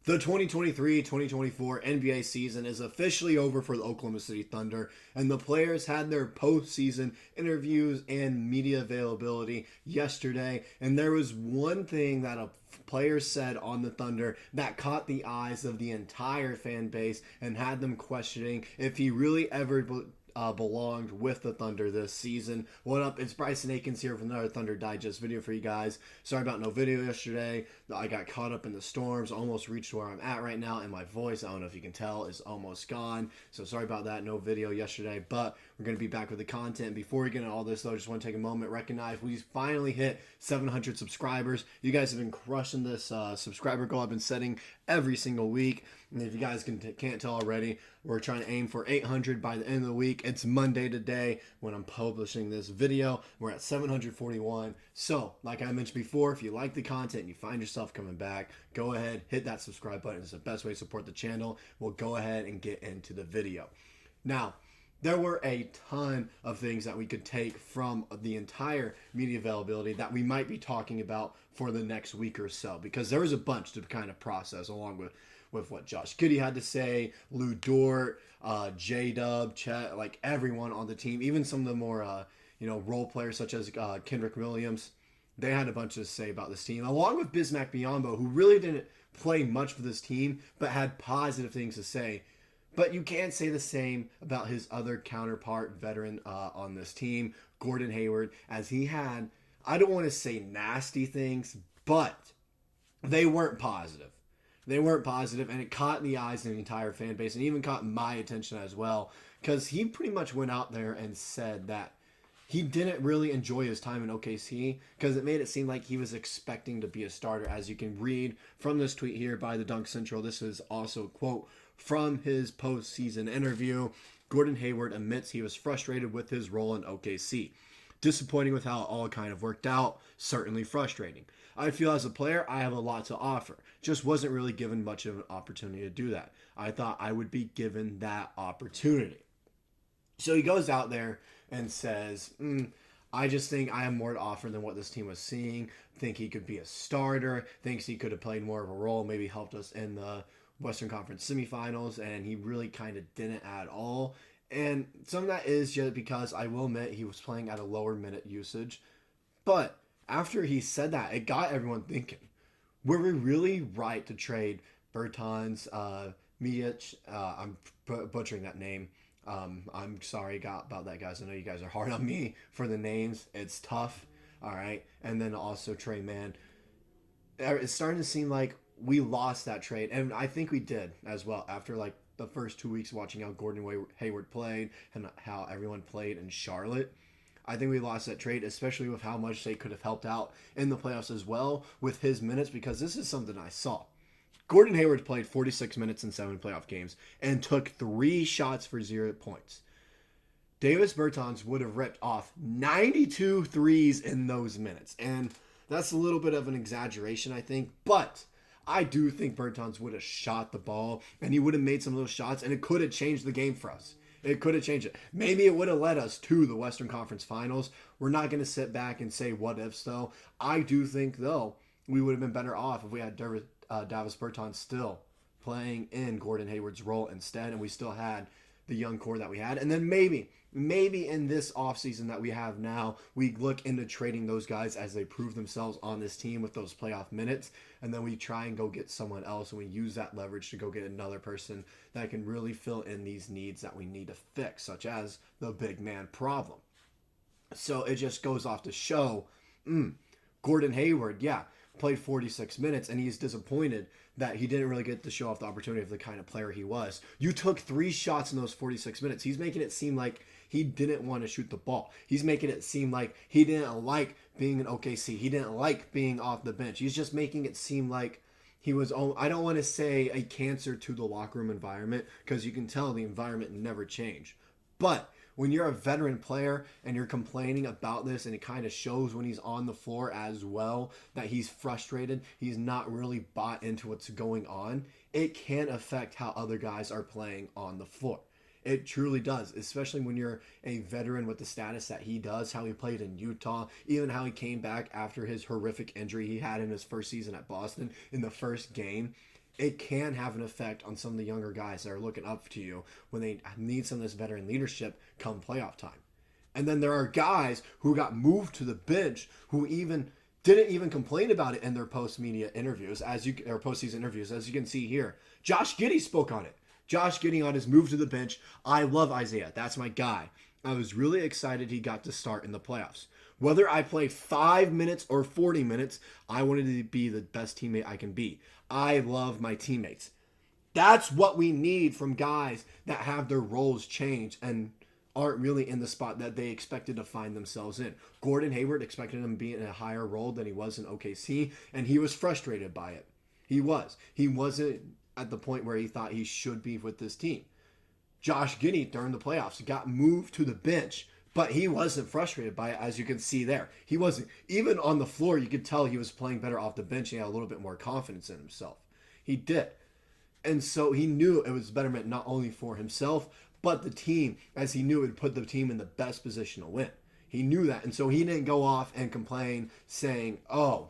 The 2023-2024 NBA season is officially over for the Oklahoma City Thunder, and the players had their postseason interviews and media availability yesterday. And there was one thing that a player said on the Thunder that caught the eyes of the entire fan base and had them questioning if he really ever belonged with the Thunder this season. What up? It's Bryson Akins here from another Thunder Digest video for you guys. Sorry about no video yesterday. I got caught up in the storms, almost reached where I'm at right now, and my voice, I don't know if you can tell, is almost gone. So sorry about that. No video yesterday, but we're going to be back with the content. Before we get into all this, though, I just want to take a moment, recognize we finally hit 700 subscribers. You guys have been crushing this subscriber goal I've been setting every single week. And if you guys can't tell already, we're trying to aim for 800 by the end of the week. It's Monday today when I'm publishing this video. We're at 741. So, like I mentioned before, if you like the content and you find yourself coming back, go ahead, hit that subscribe button. It's the best way to support the channel. We'll go ahead and get into the video. Now, there were a ton of things that we could take from the entire media availability that we might be talking about for the next week or so, because there was a bunch to kind of process along with what Josh Giddey had to say, Dort, J-Dub, Chet, like everyone on the team, even some of the more role players such as Kendrick Williams. They had a bunch to say about this team, along with Bismack Biyombo, who really didn't play much for this team, but had positive things to say. But you can't say the same about his other counterpart, veteran on this team, Gordon Hayward, as he had, I don't want to say nasty things, but they weren't positive. They weren't positive, and it caught the eyes of the entire fan base, and even caught my attention as well, because he pretty much went out there and said that he didn't really enjoy his time in OKC, because it made it seem like he was expecting to be a starter, as you can read from this tweet here by the Dunk Central. This is also a quote from his postseason interview. Gordon Hayward admits he was frustrated with his role in OKC. Disappointing with how it all kind of worked out, certainly frustrating. I feel as a player, I have a lot to offer. Just wasn't really given much of an opportunity to do that. I thought I would be given that opportunity. So he goes out there and says, I just think I have more to offer than what this team was seeing. Think he could be a starter. Thinks he could have played more of a role. Maybe helped us in the Western Conference semifinals. And he really kind of didn't at all. And some of that is just because I will admit he was playing at a lower minute usage. But after he said that, it got everyone thinking, were we really right to trade Bertans, Mijic? I'm butchering that name. I'm sorry about that, guys. I know you guys are hard on me for the names. It's tough. All right. And then also Trey Mann. It's starting to seem like we lost that trade. And I think we did as well after like the first 2 weeks watching how Gordon Hayward played and how everyone played in Charlotte. I think we lost that trade, especially with how much they could have helped out in the playoffs as well with his minutes, because this is something I saw. Gordon Hayward played 46 minutes in 7 playoff games and took 3 shots for 0 points. Davis Bertans would have ripped off 92 threes in those minutes. And that's a little bit of an exaggeration, I think. But I do think Bertans would have shot the ball and he would have made some of those shots, and it could have changed the game for us. It could have changed it. Maybe it would have led us to the Western Conference Finals. We're not going to sit back and say what ifs, though. I do think, though, we would have been better off if we had Davis Bertans still playing in Gordon Hayward's role instead, and we still had the young core that we had. And then maybe in this offseason that we have now, we look into trading those guys as they prove themselves on this team with those playoff minutes, and then we try and go get someone else, and we use that leverage to go get another person that can really fill in these needs that we need to fix, such as the big man problem. So it just goes off to show, Gordon Hayward, played 46 minutes, and he's disappointed that he didn't really get to show off the opportunity of the kind of player he was. You took 3 shots in those 46 minutes. He's making it seem like he didn't want to shoot the ball. He's making it seem like he didn't like being in OKC. He didn't like being off the bench. He's just making it seem like he was, I don't want to say a cancer to the locker room environment, because you can tell the environment never changed. But when you're a veteran player and you're complaining about this, and it kind of shows when he's on the floor as well that he's frustrated, he's not really bought into what's going on, it can affect how other guys are playing on the floor. It truly does, especially when you're a veteran with the status that he does, how he played in Utah, even how he came back after his horrific injury he had in his first season at Boston in the first game. it can have an effect on some of the younger guys that are looking up to you when they need some of this veteran leadership come playoff time. And then there are guys who got moved to the bench who didn't even complain about it in their postseason interviews, as you can see here. Josh Giddey spoke on it. Josh Giddey on his move to the bench. I love Isaiah. That's my guy. I was really excited he got to start in the playoffs. Whether I play 5 minutes or 40 minutes, I wanted to be the best teammate I can be. I love my teammates. That's what we need from guys that have their roles changed and aren't really in the spot that they expected to find themselves in. Gordon Hayward expected him to be in a higher role than he was in OKC, and he was frustrated by it. He was. He wasn't at the point where he thought he should be with this team. Josh Giddey, during the playoffs, got moved to the bench, but he wasn't frustrated by it, as you can see there. He wasn't. Even on the floor, you could tell he was playing better off the bench. He had a little bit more confidence in himself. He did. And so he knew it was betterment not only for himself, but the team, as he knew it would put the team in the best position to win. He knew that. And so he didn't go off and complain saying, oh,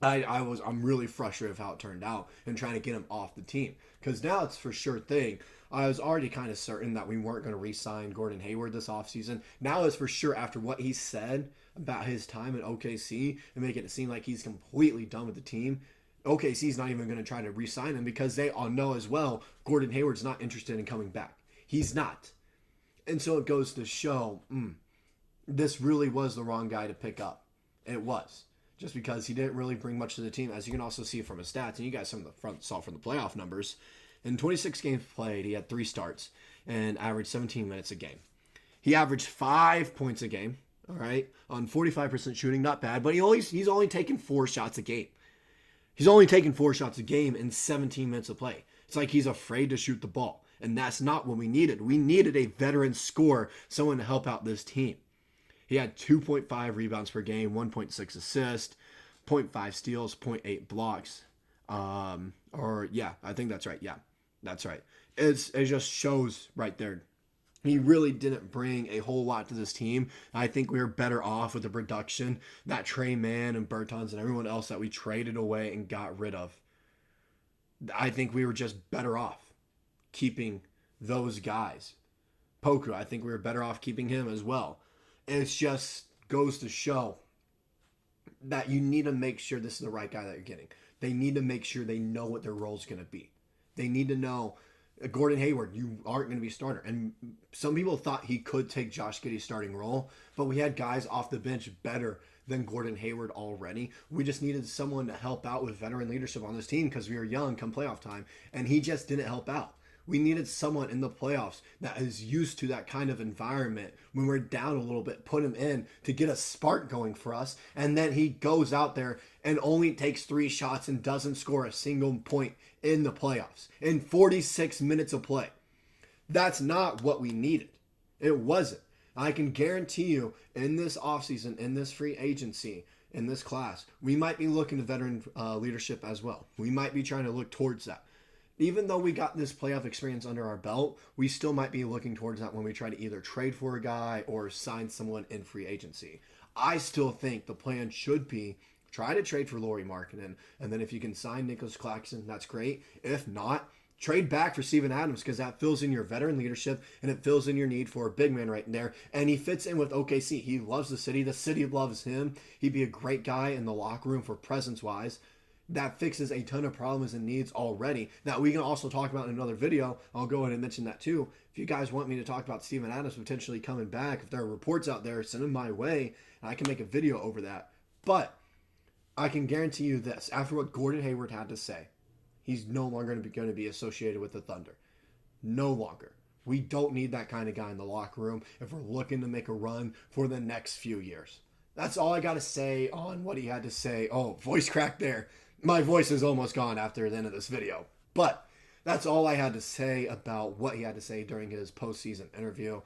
I'm really frustrated with how it turned out, and trying to get him off the team. Because now it's for sure thing. I was already kind of certain that we weren't going to re-sign Gordon Hayward this offseason. Now it's for sure, after what he said about his time at OKC and making it seem like he's completely done with the team, OKC's not even going to try to re-sign him because they all know as well Gordon Hayward's not interested in coming back. He's not. And so it goes to show, this really was the wrong guy to pick up. It was. Just because he didn't really bring much to the team, as you can also see from his stats, and you guys saw from the playoff numbers. In 26 games played, he had 3 starts and averaged 17 minutes a game. He averaged 5 points a game, all right, on 45% shooting, not bad, but he's only taken 4 shots a game. He's only taken 4 shots a game in 17 minutes of play. It's like he's afraid to shoot the ball, and that's not what we needed. We needed a veteran scorer, someone to help out this team. He had 2.5 rebounds per game, 1.6 assists, 0.5 steals, 0.8 blocks. I think that's right. Yeah, that's right. It just shows right there. He really didn't bring a whole lot to this team. I think we were better off with the production that Trey Mann and Bertans and everyone else that we traded away and got rid of. I think we were just better off keeping those guys. Poku, I think we were better off keeping him as well. It just goes to show that you need to make sure this is the right guy that you're getting. They need to make sure they know what their role is going to be. They need to know, Gordon Hayward, you aren't going to be a starter. And some people thought he could take Josh Giddey's starting role, but we had guys off the bench better than Gordon Hayward already. We just needed someone to help out with veteran leadership on this team because we were young come playoff time, and he just didn't help out. We needed someone in the playoffs that is used to that kind of environment. When we're down a little bit, put him in to get a spark going for us. And then he goes out there and only takes 3 shots and doesn't score a single point in the playoffs in 46 minutes of play. That's not what we needed. It wasn't. I can guarantee you in this offseason, in this free agency, in this class, we might be looking to veteran leadership as well. We might be trying to look towards that. Even though we got this playoff experience under our belt, we still might be looking towards that when we try to either trade for a guy or sign someone in free agency. I still think the plan should be try to trade for Lauri Markkanen, and then if you can sign Nicholas Claxton, that's great. If not, trade back for Steven Adams because that fills in your veteran leadership and it fills in your need for a big man right there. And he fits in with OKC. He loves the city loves him. He'd be a great guy in the locker room for presence-wise. That fixes a ton of problems and needs already. Now, we can also talk about in another video. I'll go ahead and mention that too. If you guys want me to talk about Steven Adams potentially coming back, if there are reports out there, send them my way, and I can make a video over that. But I can guarantee you this. After what Gordon Hayward had to say, he's no longer going to be associated with the Thunder. No longer. We don't need that kind of guy in the locker room if we're looking to make a run for the next few years. That's all I got to say on what he had to say. Oh, voice crack there. My voice is almost gone after the end of this video. But that's all I had to say about what he had to say during his postseason interview.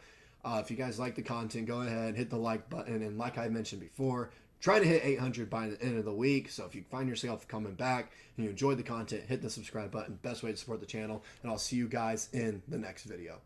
If you guys like the content, go ahead, hit the like button. And like I mentioned before, trying to hit 800 by the end of the week. So if you find yourself coming back and you enjoyed the content, hit the subscribe button. Best way to support the channel. And I'll see you guys in the next video.